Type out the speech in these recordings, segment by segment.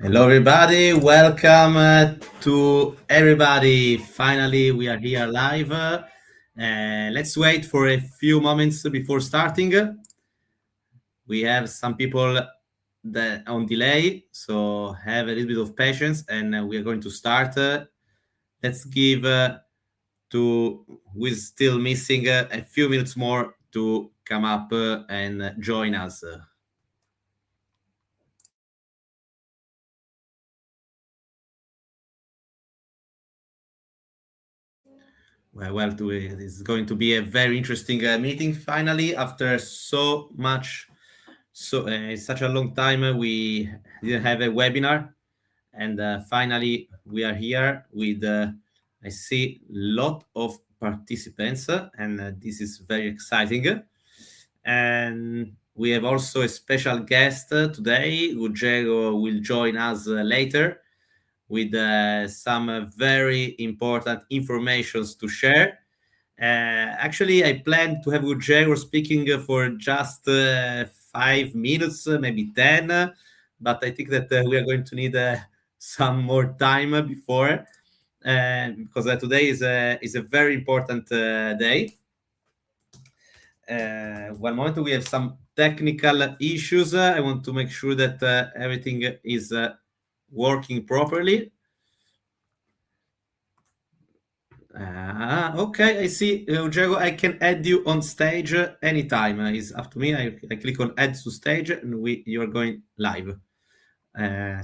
Hello, everybody. Welcome to everybody. Finally, we are here live. Let's wait for a few moments before starting. We have some people that on delay, so have a little bit of patience, and we are going to start. Let's give to who is still missing a few minutes more to come up and join us. It's going to be a very interesting meeting finally after such a long time. We didn't have a webinar, and finally we are here with I see lot of participants, and this is very exciting. And we have also a special guest today. Ruggero will join us later with some very important informations to share. Actually, I plan to have Ruggero speaking for just 5 minutes, maybe 10, but I think that we are going to need some more time before, because today is a very important day. One moment, we have some technical issues. I want to make sure that everything is working properly. Okay, I see. Diego, I can add you on stage anytime. It's up to me. I click on add to stage and you are going live.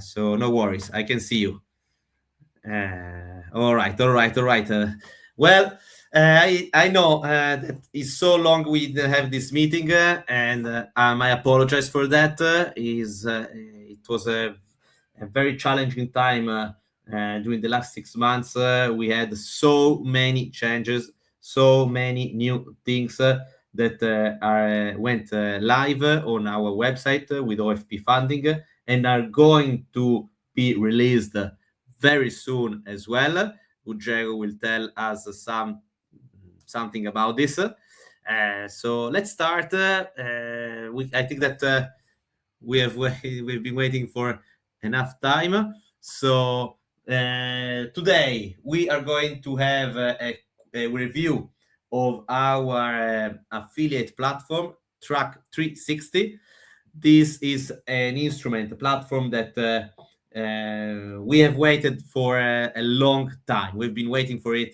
So no worries. I can see you. All right. Well, I know that it's so long we didn't have this meeting, and I apologize for that. It was a very challenging time during the last 6 months. We had so many changes, so many new things that went live on our website with OFP Funding and are going to be released very soon as well. Ruggero will tell us something about this. So let's start. I think that we've been waiting for enough time. So today we are going to have a review of our affiliate platform, Track 360. This is an instrument, a platform that we have waited for a long time. We've been waiting for it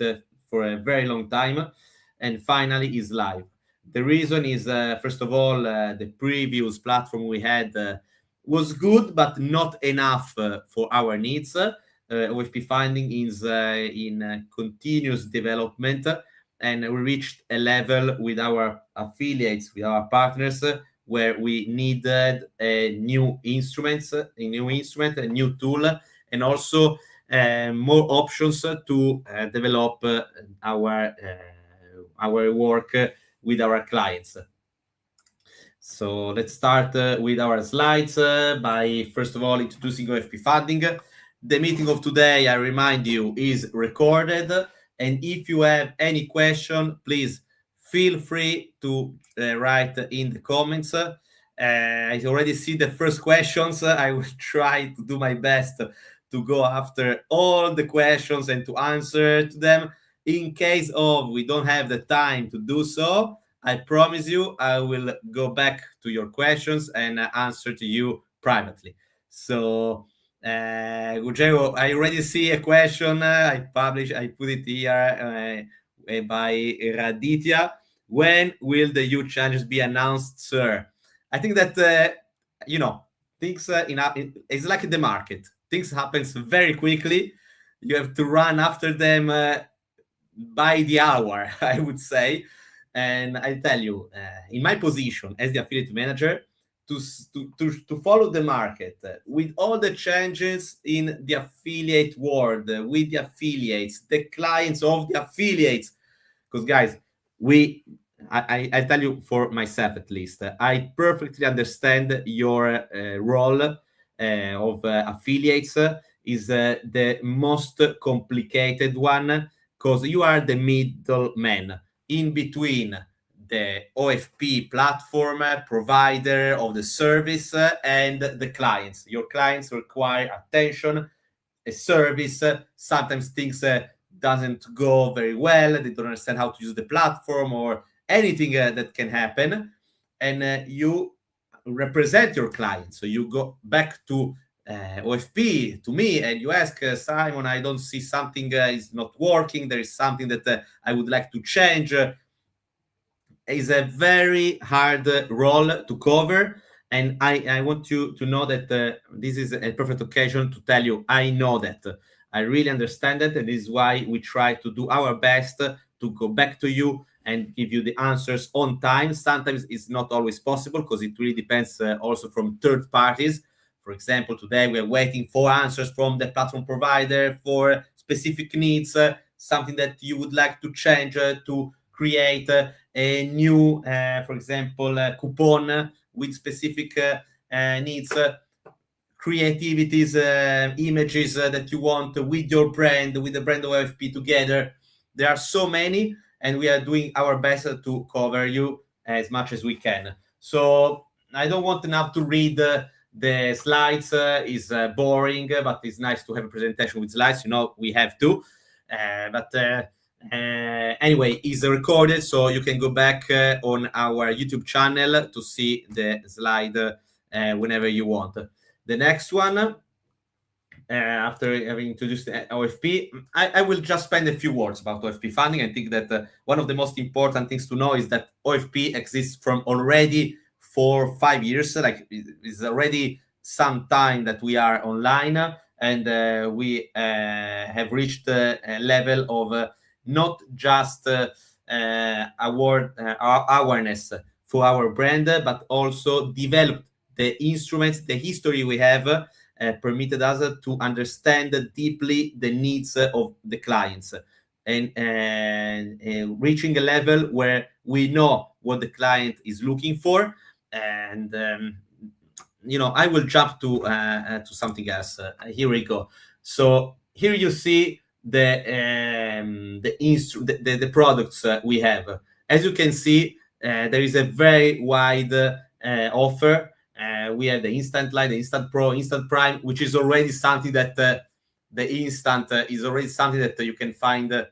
for a very long time, and finally is live. The reason is, first of all, the previous platform we had was good, but not enough for our needs. OFP Funding is in continuous development, and we reached a level with our affiliates, with our partners, where we needed a new instrument, a new tool, and also more options to develop our work with our clients. So let's start with our slides by first of all introducing OFP Funding. The meeting of today, I remind you, is recorded, and if you have any question, please feel free to write in the comments. I already see the first questions. I will try to do my best to go after all the questions and to answer to them. In case of we don't have the time to do so, I promise you I will go back to your questions and answer to you privately. So, Ruggero, I already see a question. I put it here by Raditya. When will the youth challenges be announced, sir? I think that things it's like the market. Things happens very quickly. You have to run after them by the hour, I would say. And I tell you, in my position as the affiliate manager, to follow the market with all the changes in the affiliate world, with the affiliates, the clients of the affiliates, because guys, I tell you for myself at least, I perfectly understand your role of affiliates is the most complicated one, because you are the middleman in between the OFP platform provider of the service and the clients. Your clients require attention, a service. Sometimes things doesn't go very well. They don't understand how to use the platform or anything that can happen, and you represent your client. So you go back to OFP, to me, and you ask, Simon, I don't see something is not working. There is something that I would like to change. Is a very hard role to cover, and I want you to know that this is a perfect occasion to tell you I know that. I really understand it, and this is why we try to do our best to go back to you and give you the answers on time. Sometimes it's not always possible because it really depends also from third parties. For example, today we are waiting for answers from the platform provider for specific needs, something that you would like to change to create a new, for example, coupon with specific needs, creativities, images that you want with your brand, with the brand of OFP together. There are so many, and we are doing our best to cover you as much as we can. So I don't want now to read the slides. Is boring, but it's nice to have a presentation with slides. We have to. Anyway, it's recorded, so you can go back on our YouTube channel to see the slide whenever you want. The next one, after having introduced OFP, I will just spend a few words about OFP funding. I think that one of the most important things to know is that OFP exists from already for 5 years. Like, it's already some time that we are online, and we have reached a level of not just awareness for our brand, but also developed the instruments, the history we have permitted us to understand deeply the needs of the clients, and reaching a level where we know what the client is looking for. And I will jump to something else. Here we go. So here you see the products we have. As you can see, there is a very wide offer. We have the Instant Light, the Instant Pro, Instant Prime, which is already something that the Instant is already something that you can find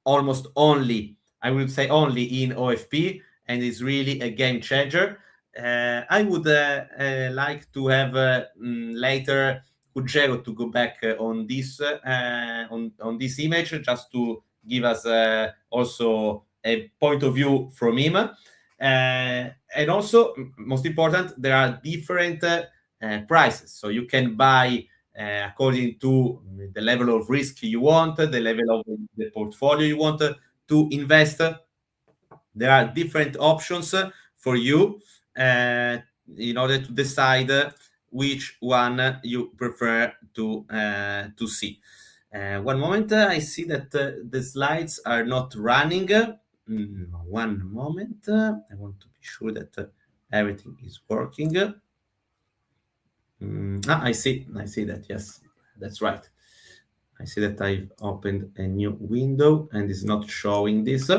almost only, I would say only in OFP, and it's really a game changer. I would like to have later Ujero to go back on this on this image, just to give us also a point of view from him. And also, most important, there are different prices. So you can buy according to the level of risk you want, the level of the portfolio you want to invest. There are different options for you in order to decide which one you prefer to see. One moment, I see that the slides are not running. One moment, I want to be sure that everything is working. I see that, yes, that's right. I see that I've opened a new window and it's not showing this.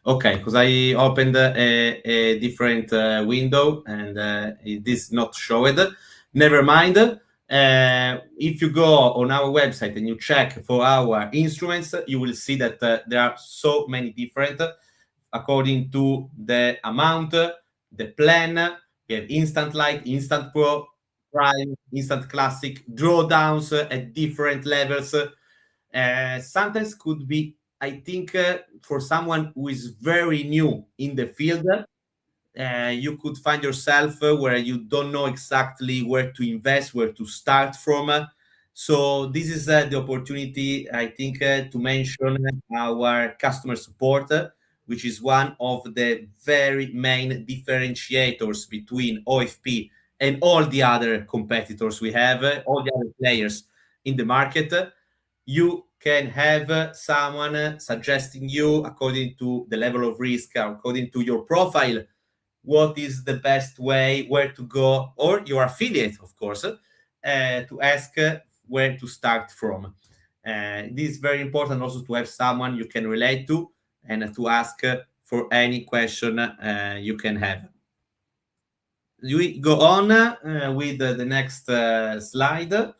Okay, because I opened a different window and it is not showed. Never mind. If you go on our website and you check for our instruments, you will see that there are so many different according to the amount, the plan. We have Instant Light, Instant Pro, Prime, Instant Classic, drawdowns at different levels. Sometimes could be, I think, for someone who is very new in the field, you could find yourself where you don't know exactly where to invest, where to start from. So this is the opportunity, I think, to mention our customer support, which is one of the very main differentiators between OFP and all the other competitors we have, all the other players in the market. You can have someone suggesting you according to the level of risk, according to your profile, what is the best way, where to go, or your affiliate, of course, to ask where to start from. This is very important also to have someone you can relate to and to ask for any question you can have. We go on with the next slide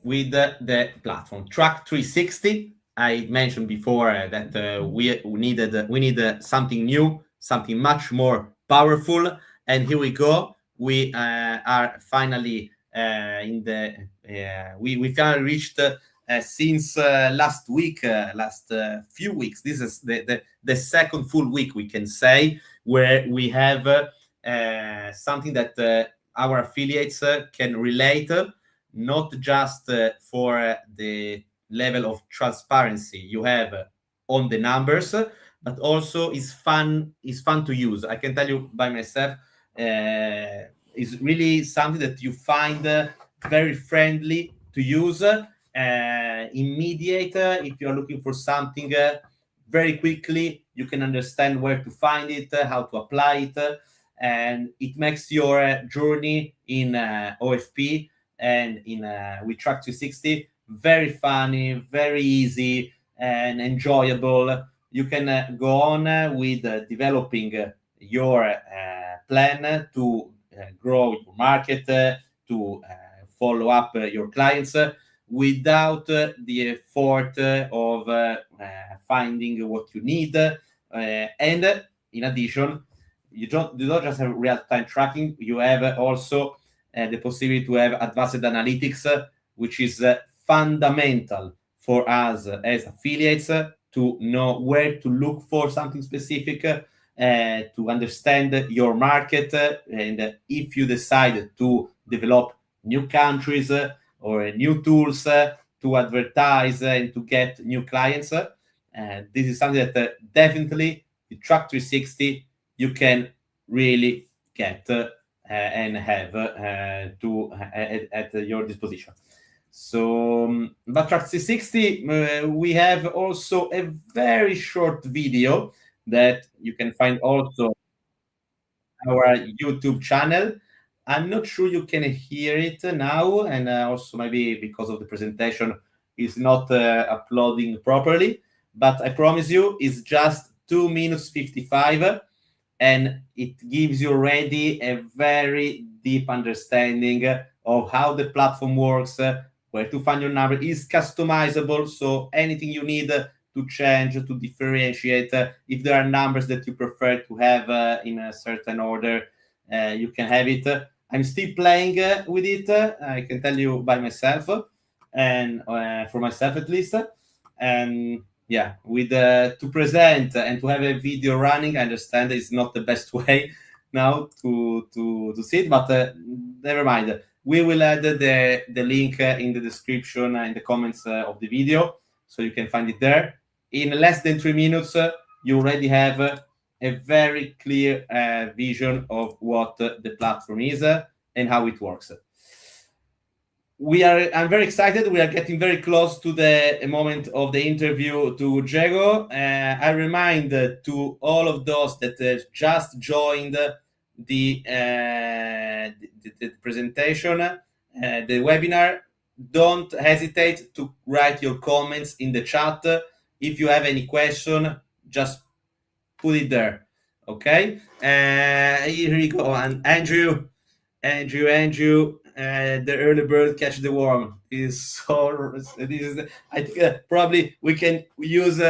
with the platform Track 360. I mentioned before that we need something new, something much more powerful, and here we go. We are finally in the we finally reached since last week, last few weeks. This is the second full week, we can say, where we have something that our affiliates can relate, not just for the level of transparency you have on the numbers, but also is fun to use. I can tell you by myself, is really something that you find very friendly to use, immediate. If you're looking for something very quickly, you can understand where to find it, how to apply it, and it makes your journey in OFP and in with Track 360 very funny, very easy, and enjoyable. You can go on with developing your plan to grow your market, to follow up your clients without the effort of finding what you need. And in addition, you don't just have real-time tracking, you have also the possibility to have advanced analytics, which is fundamental for us as affiliates to know where to look for something specific, to understand your market, and if you decide to develop new countries or new tools to advertise and to get new clients. This is something that definitely with Track 360 you can really get and have at your disposition. So, but Track 360, we have also a very short video that you can find also our YouTube channel. I'm not sure you can hear it now, and also maybe because of the presentation is not uploading properly. But I promise you, it's just 2 minutes 55, and it gives you already a very deep understanding of how the platform works, where to find your number. Is customizable, so anything you need to change, to differentiate, if there are numbers that you prefer to have in a certain order, you can have it. I'm still playing with it, I can tell you by myself, and for myself at least. And yeah, with to present and to have a video running, I understand it's not the best way now to see it, but never mind. We will add the link in the description, in the comments of the video, so you can find it there. In less than 3 minutes, you already have a very clear vision of what the platform is and how it works. I'm very excited. We are getting very close to the moment of the interview to Diego. I remind to all of those that just joined the presentation, the webinar, don't hesitate to write your comments in the chat. If you have any question, just put it there. Okay. Here we go. And Andrew, the early bird catch the worm is so. This is, I think, probably we can use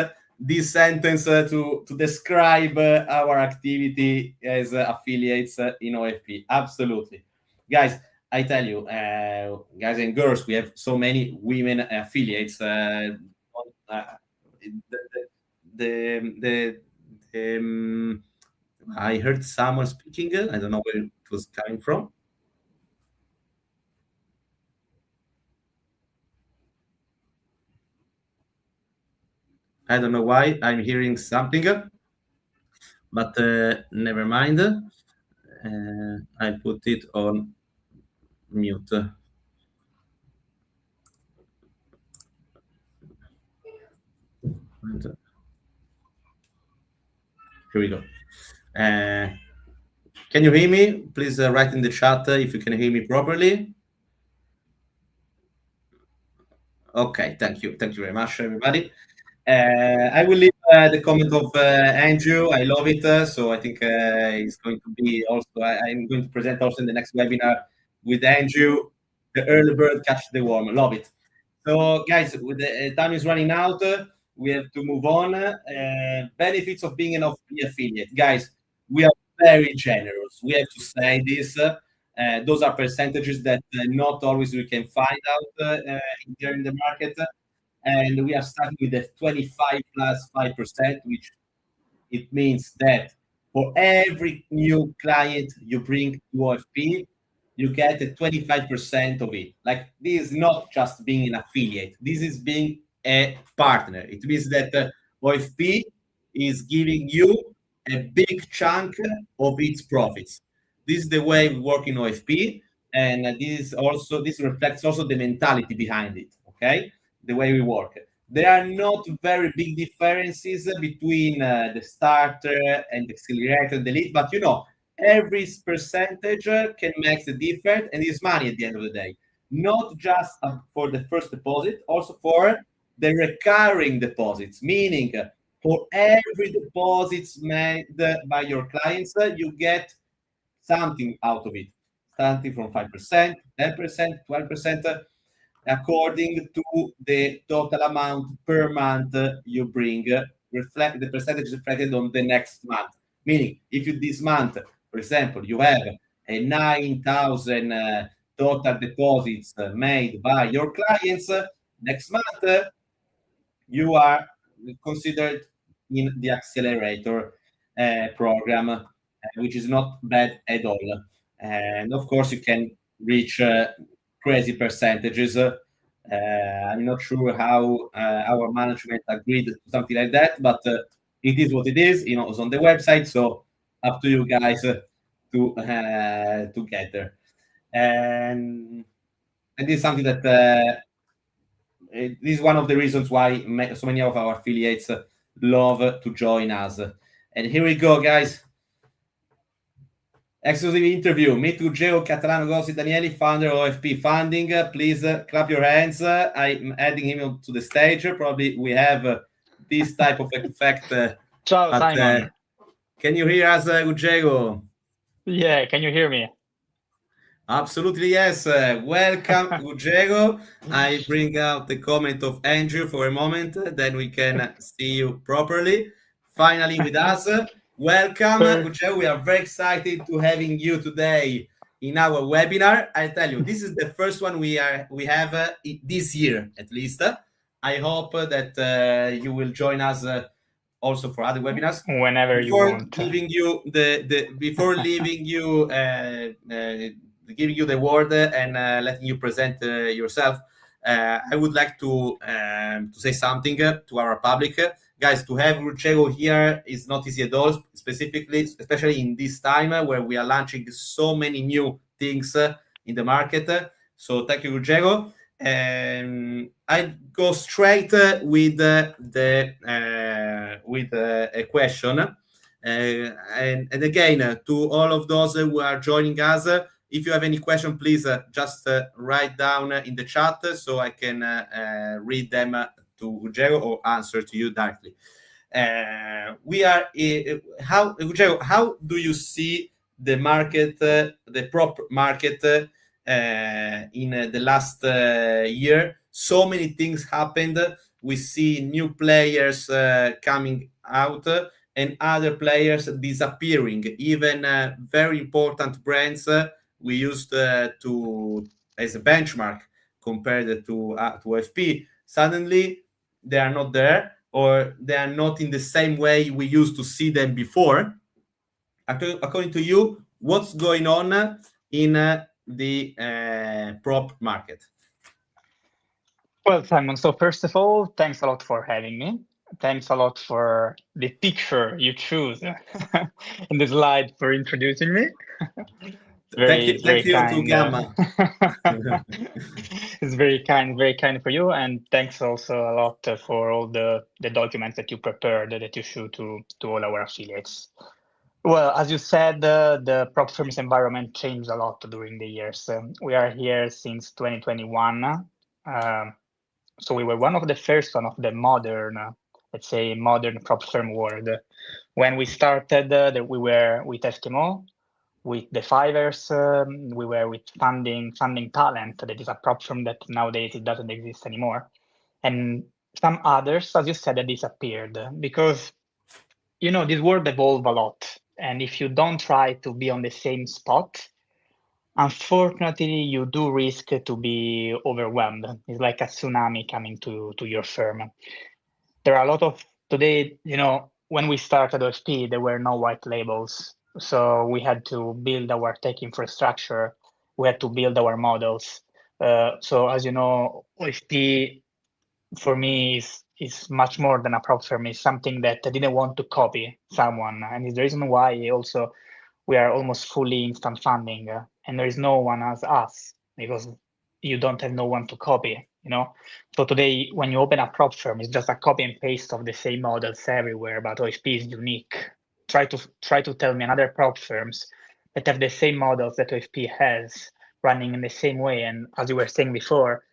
this sentence to describe our activity as affiliates in OFP. Absolutely, guys. I tell you, guys and girls, we have so many women affiliates. The I heard someone speaking. I don't know where it was coming from. I don't know why I'm hearing something, but never mind. I put it on mute. And, here we go. Can you hear me? Please write in the chat if you can hear me properly. Okay, thank you. Thank you very much, everybody. I will leave the comment of Andrew. I love it. So I think it's going to be also, I'm going to present also in the next webinar with Andrew, the early bird catch the worm. Love it. So guys, with the time is running out, we have to move on. Benefits of being an OFP affiliate. Guys, we are very generous. We have to say this. Those are percentages that not always we can find out here in the market, and we are starting with a 25 plus 5%, which it means that for every new client you bring to OFP, you get a 25% of it. Like, this is not just being an affiliate, this is being a partner. It means that OFP is giving you a big chunk of its profits. This is the way we work in OFP, and this reflects also the mentality behind it. Okay, the way we work. There are not very big differences between the starter and the accelerator and the lead, but every percentage can make the difference, and is money at the end of the day. Not just for the first deposit, also for the recurring deposits, meaning for every deposits made by your clients, you get something out of it, starting from 5%, 10%, 12%, according to the total amount per month you bring, reflect the percentage reflected on the next month. Meaning, if you this month, for example, you have a 9,000 total deposits made by your clients, next month you are considered in the accelerator program, which is not bad at all. And of course, you can reach crazy percentages. I'm not sure how our management agreed to something like that, but it is what it is. It's on the website, so up to you guys to get there. And this is something that this is one of the reasons why so many of our affiliates love to join us. And here we go, guys. Exclusive interview. Meet Ruggero Catalano Gossi Danieli, founder of OFP Funding. Please clap your hands. I'm adding him to the stage. Probably we have this type of effect. Ciao, Simon. Can you hear us, Ruggero? Yeah, can you hear me? Absolutely, yes. Welcome, Ruggero. I bring out the comment of Andrew for a moment, then we can see you properly. Finally with us. Welcome, Ruggero. We are very excited to having you today in our webinar. I tell you, this is the first one we have this year, at least. I hope that you will join us also for other webinars whenever you want. Giving you before leaving you giving you the word and letting you present yourself, I would like to say something to our public. Guys, to have Ruggero here is not easy at all, especially in this time where we are launching so many new things in the market. So thank you, Ruggero. I go straight with a question. And again, to all of those who are joining us, if you have any question, please just write down in the chat so I can read them to Ruggero or answer to you directly. Ruggero, how do you see the market, the prop market in the last year? So many things happened. We see new players coming out and other players disappearing. Even very important brands we used to as a benchmark compared to OFP, suddenly they are not there, or they are not in the same way we used to see them before. According to you, what's going on in the prop market? Well, Simon, so first of all, thanks a lot for having me. Thanks a lot for the picture you choose in the slide for introducing me. Thank you to Gamma. It's very kind for you, and thanks also a lot for all the documents that you prepared that you show to all our affiliates. Well, as you said, the prop firms environment changed a lot during the years. We are here since 2021. So we were one of the first, one of the modern let's say, modern prop firm world. When we started, we were with Eskimo, with the Fivers, we were with funding talent. That is a prop firm that nowadays it doesn't exist anymore, and some others, as you said, that disappeared because this world evolved a lot, and if you don't try to be on the same spot, unfortunately, you do risk to be overwhelmed. It's like a tsunami coming to your firm. There are a lot of today, when we started OFP, there were no white labels. So we had to build our tech infrastructure. We had to build our models. So as you know, OFP for me is much more than a prop firm. It's something that I didn't want to copy someone. And it's the reason why also we are almost fully instant funding, and there is no one as us because you don't have no one to copy, So today, when you open a prop firm, it's just a copy and paste of the same models everywhere, but OFP is unique. Try to tell me another prop firms that have the same models that OFP has running in the same way. And as you were saying before,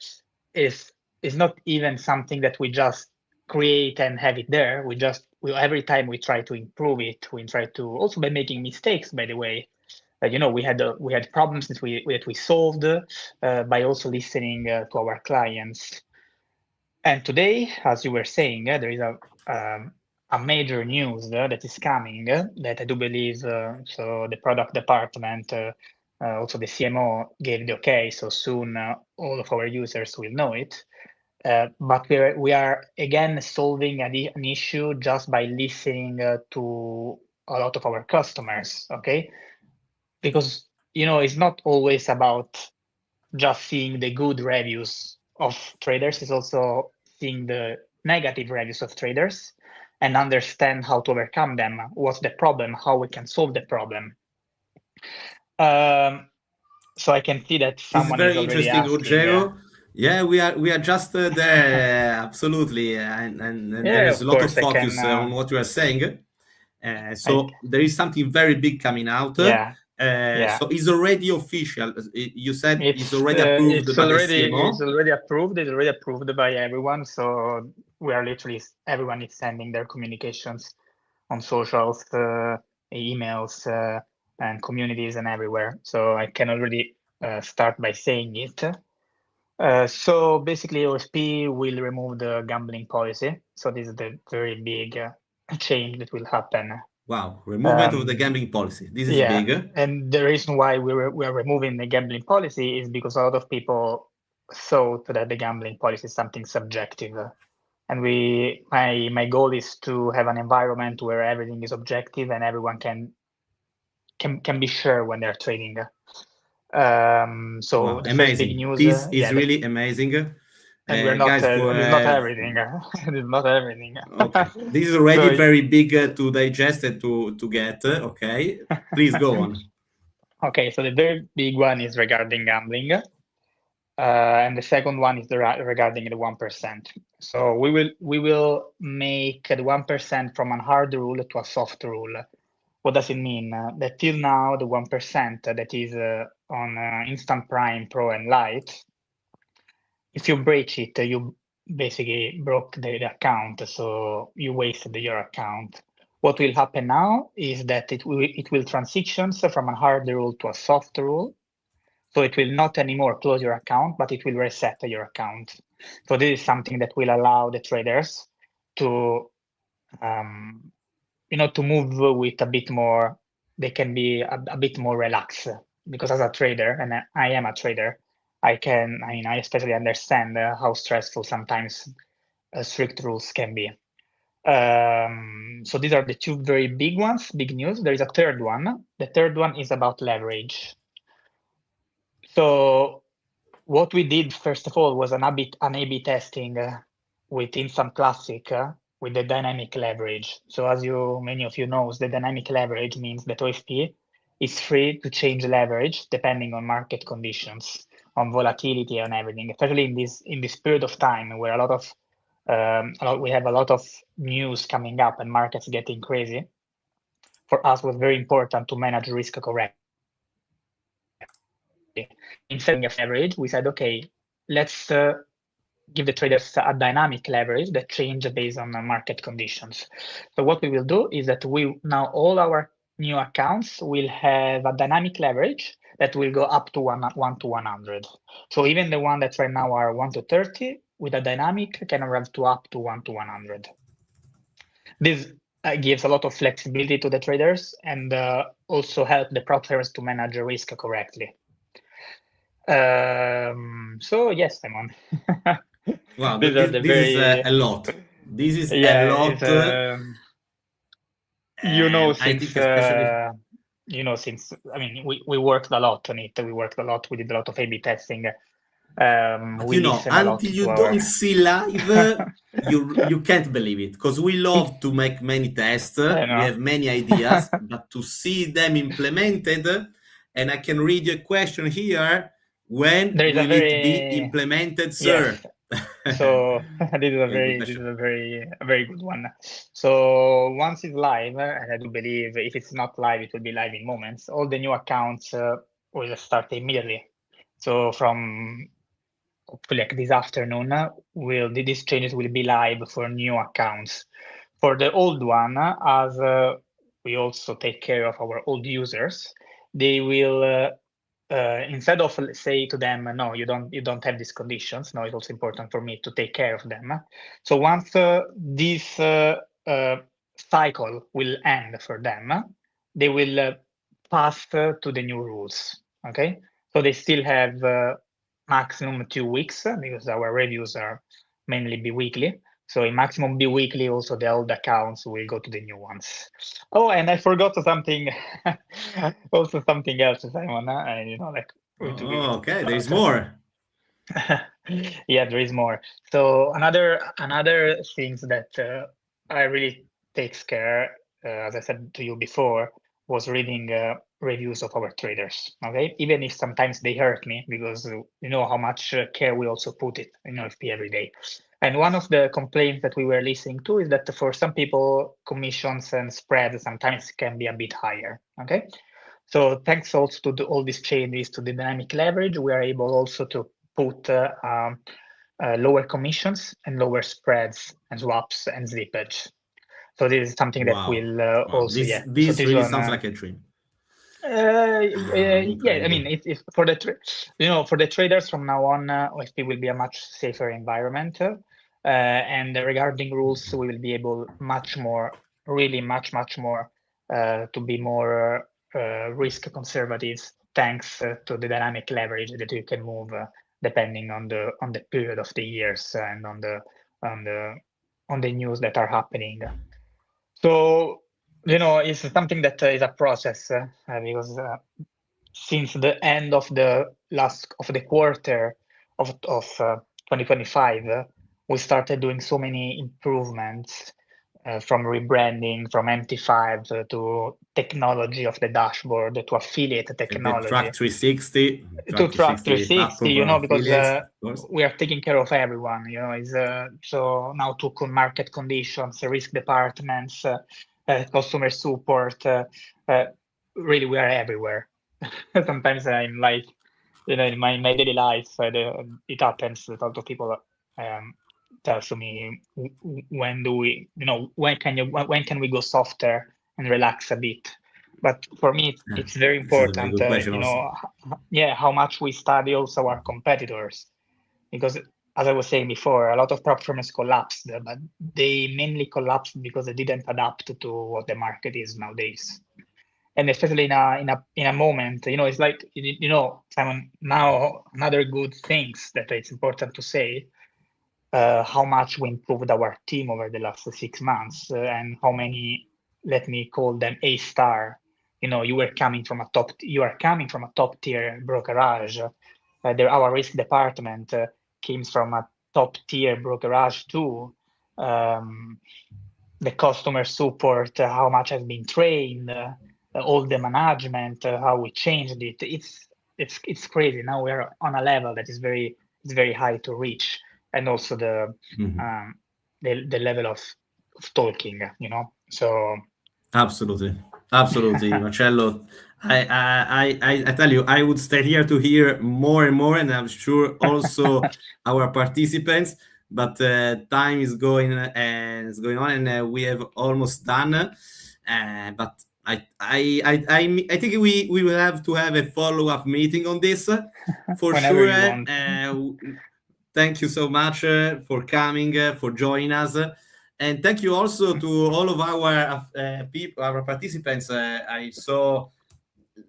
is not even something that we just create and have it there. Every time we try to improve it, we try to also by making mistakes, by the way. We had problems that we solved by also listening to our clients. And today, as you were saying, there is a major news that is coming that I do believe. So the product department, also the CMO gave the okay. So soon, all of our users will know it. But we are again solving an issue just by listening to a lot of our customers, okay? Because it's not always about just seeing the good reviews of traders. It's also seeing the negative reviews of traders and understand how to overcome them. What's the problem? How we can solve the problem. So I can see that someone is already asking. Ruggero. Yeah, we are just there, absolutely, and there is a lot of focus on what you are saying. So there is something very big coming out. Yeah. So it's already official. You said it's already approved by the CMO. It's already approved. It's already approved by everyone. So we are literally everyone is sending their communications on socials, emails, and communities and everywhere. So I can already start by saying it. So basically, OFP will remove the gambling policy. So this is the very big change that will happen. Wow, removement of the gambling policy. This is big. And the reason why we are removing the gambling policy is because a lot of people thought that the gambling policy is something subjective. And my goal is to have an environment where everything is objective and everyone can be sure when they're trading. So wow, the amazing. first big news. This is really amazing. And we're not. Guys, it's not everything. It's not everything. Okay, this is already very big to digest and to get. Okay, please go on. Okay, so the very big one is regarding gambling, and the second one is regarding the 1%. So we will make the 1% from a hard rule to a soft rule. What does it mean? That till now the 1% that is on Instant Prime Pro and Lite, if you breach it, you basically broke the account, so you wasted your account. What will happen now is that it will transition from a hard rule to a soft rule. So it will not anymore close your account, but it will reset your account. So this is something that will allow the traders to, to move with a bit more. They can be a bit more relaxed because as a trader, and I am a trader, I especially understand how stressful sometimes strict rules can be. So these are the two very big ones, big news. There is a third one. The third one is about leverage. So what we did, first of all, was an A/B testing with Instant Classic with the dynamic leverage. So as many of you know, the dynamic leverage means that OFP is free to change leverage depending on market conditions, on volatility, and everything. Especially in this period of time where we have a lot of news coming up and markets getting crazy. For us, it was very important to manage risk correctly. Instead of leverage, we said, okay, let's give the traders a dynamic leverage that changes based on the market conditions. So what we will do is that all our new accounts will have a dynamic leverage that will go up to 1 to 100. So even the one that right now are 1 to 30, with a dynamic can have to up to 1 to 100. This gives a lot of flexibility to the traders and also help the prop firms to manage the risk correctly. So yes, Simon. Wow, These are the this is very a lot. This is yeah, a lot. I since think especially. since I mean we worked a lot on it. We worked a lot. We did a lot of A/B testing. But We listen a lot until you to our. don't see live, you can't believe it, because we love to make many tests, I we know. have many ideas, but to see them implemented, and I can read your question here, when There is a will it be very implemented, sir? yes. So this is a Very good very question. a very good one. So once it's live, and I do believe if it's not live, it will be live in moments. All the new accounts will start immediately. So from hopefully like this afternoon, these changes will be live for new accounts. For the old one, as we also take care of our old users, they will instead of say to them, no, you don't have these conditions. No, it's also important for me to take care of them. So once this cycle will end for them, they will pass to the new rules. Okay, so they still have maximum 2 weeks because our reviews are mainly bi-weekly. So in maximum bi-weekly, also the old accounts will go to the new ones. Oh, and I forgot something, also something else, Simon. Okay, there is more. Yeah, there is more. So another things that I really takes care, as I said to you before, was reading reviews of our traders. Okay, even if sometimes they hurt me because you know how much care we also put it in OFP every day. And one of the complaints that we were listening to is that for some people, commissions and spreads sometimes can be a bit higher. Okay, so thanks also to all these changes to the dynamic leverage, we are able also to put lower commissions and lower spreads and swaps and slippage. So this is something that Wow. will Wow. also, yeah. So This this really one, sounds like a dream. yeah, I Incredible. mean, if for for the traders from now on, OFP will be a much safer environment. And regarding rules, we will be able much more, really much more to be more risk conservative, thanks to the dynamic leverage that you can move depending on the period of the years and on the news that are happening. So it's something that is a process because since the end of the quarter of 2025, we started doing so many improvements from rebranding, from MT5 to technology of the dashboard to affiliate The technology track 360, to track 360, platform for because affiliates, of course. we are taking care of everyone. Is so now to market conditions, risk departments, customer support. Really, we are everywhere. Sometimes I'm like, in my daily life, it happens that a lot of people tell to me, when do we, when can we go softer and relax a bit? But for me, it's very This is a very important, good question also. how much we study also our competitors, because as I was saying before, a lot of prop firms collapsed, but they mainly collapsed because they didn't adapt to what the market is nowadays. And especially in a moment, it's like, Simon, now another good things that it's important to say, how much we improved our team over the last 6 months, and how many, let me call them A-star. You are coming from a top tier brokerage. Our risk department came from a top tier brokerage too. The customer support, how much has been trained, all the management, how we changed it. It's crazy. Now we're on a level that is very high to reach, and also the level of talking. So Absolutely. Absolutely, Marcello. I tell you, I would stay here to hear more and more, and I'm sure also our participants. But time is going and is going on, and we have almost done. But I think we will have to have a follow up meeting on this for Whenever sure. you want. Thank you so much for coming, for joining us. And thank you also to all of our people, our participants. I saw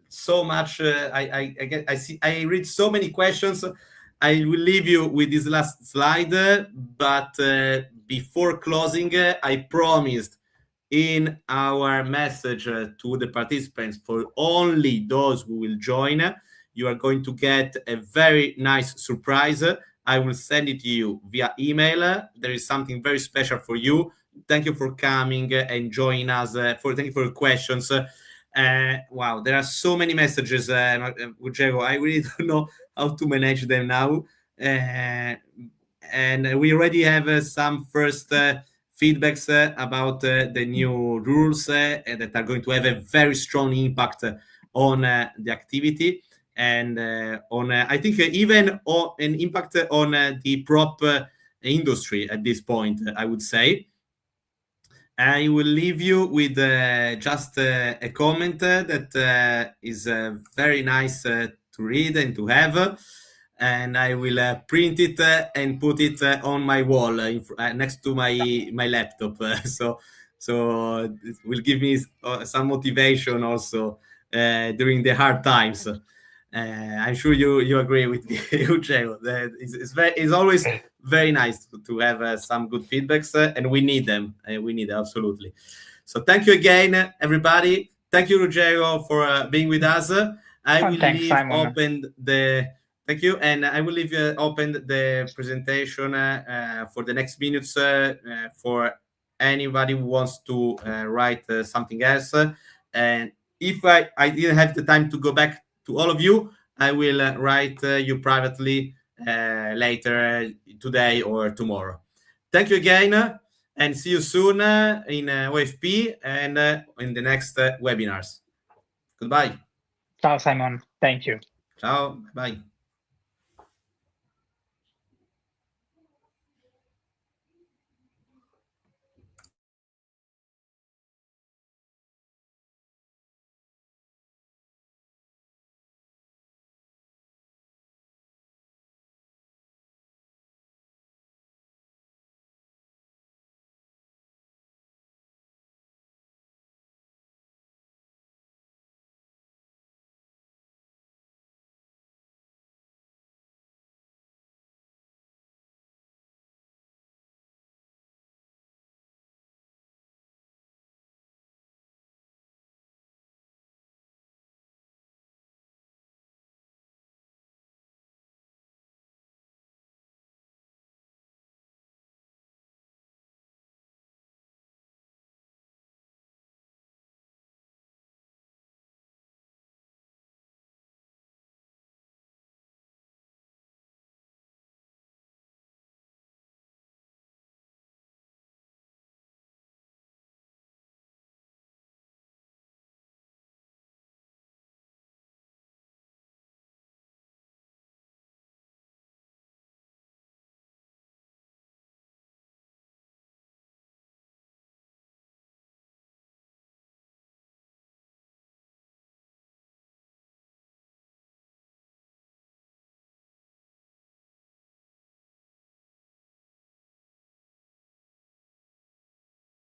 so much. I read so many questions. I will leave you with this last slide, but before closing, I promised in our message to the participants for only those who will join, you are going to get a very nice surprise. I will send it to you via email. There is something very special for you. Thank you for coming and joining us. Thank you for your questions. Wow, there are so many messages, Diego. I really don't know how to manage them now. And we already have some first feedbacks about the new rules that are going to have a very strong impact on the activity and on I think even an impact on the prop industry at this point, I would say. I will leave you with just a comment that is very nice to read and to have. And I will print it and put it on my wall next to my laptop. So it will give me some motivation also during the hard times. I'm sure you agree with me, Uccello. It's always very nice to have some good feedbacks, and we need them. We need them, absolutely. So thank you again, everybody. Thank you, Ruggero, for being with us. I will Thanks, leave Simon. open the thank you, and I will leave open the presentation for the next minutes for anybody who wants to write something else. And if I didn't have the time to go back to all of you, I will write you privately later today or tomorrow. Thank you again, and see you soon in OFP and in the next webinars. Goodbye. Ciao, Simon. Thank you. Ciao. Bye.